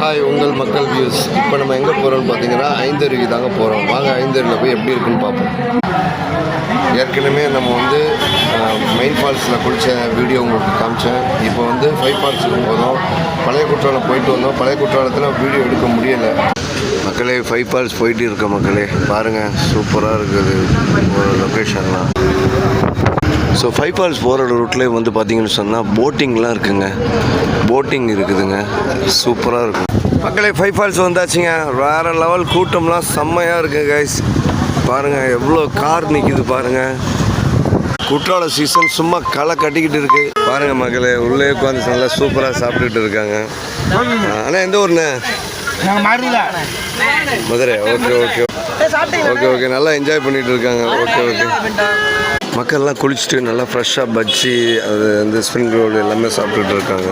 Hi உங்கள் மக்கள் views. இப்போ நம்ம எங்கே போகிறோம்னு பார்த்தீங்கன்னா ஐந்தருவி தாங்க போகிறோம். வாங்க ஐந்தருவியில் போய் எப்படி இருக்குன்னு பார்ப்போம். ஏற்கனவே நம்ம வந்து மெயின் ஃபால்ஸில் குளித்த வீடியோ உங்களுக்கு காமிச்சேன். இப்போ வந்து 5 ஃபால்ஸுக்கு போகிறோம். பழைய குற்றாலம் போயிட்டு வந்தோம். பழைய குற்றாலத்தில் வீடியோ எடுக்க முடியலை. மக்களே 5 ஃபால்ஸ் போயிட்டு இருக்க மக்களே பாருங்கள், சூப்பராக இருக்குது ஒரு லொக்கேஷன்லாம். ஸோ 5 ஃபால்ஸ் போகிற ரூட்லேயே வந்து பார்த்தீங்கன்னு சொன்னால் போட்டிங்லாம் இருக்குதுங்க. போட்டிங் இருக்குதுங்க, சூப்பராக இருக்கும் மக்களே. 5 ஃபால்ஸ் வந்தாச்சுங்க. வேறு லெவல் கூட்டம்லாம் செம்மையாக இருக்குது கைஸ். பாருங்கள் எவ்வளோ கார் நிற்கிது பாருங்கள். குற்றால சீசன் சும்மா களை கட்டிக்கிட்டு இருக்குது பாருங்கள் மக்களே. உள்ளே உட்காந்து நல்லா சூப்பராக சாப்பிட்டுட்டு இருக்காங்க. ஆனால் எந்த ஊர்ண்ணே? Madurai. Okay okay okay okay நல்லா என்ஜாய் பண்ணிகிட்டு இருக்காங்க. Okay okay. மக்கள்லாம் குளிச்சுட்டு நல்லா ஃப்ரெஷ்ஷாக பஜ்ஜி அது வந்து ஸ்ப்ரிங் ரோல் எல்லாமே சாப்பிட்டுட்டு இருக்காங்க.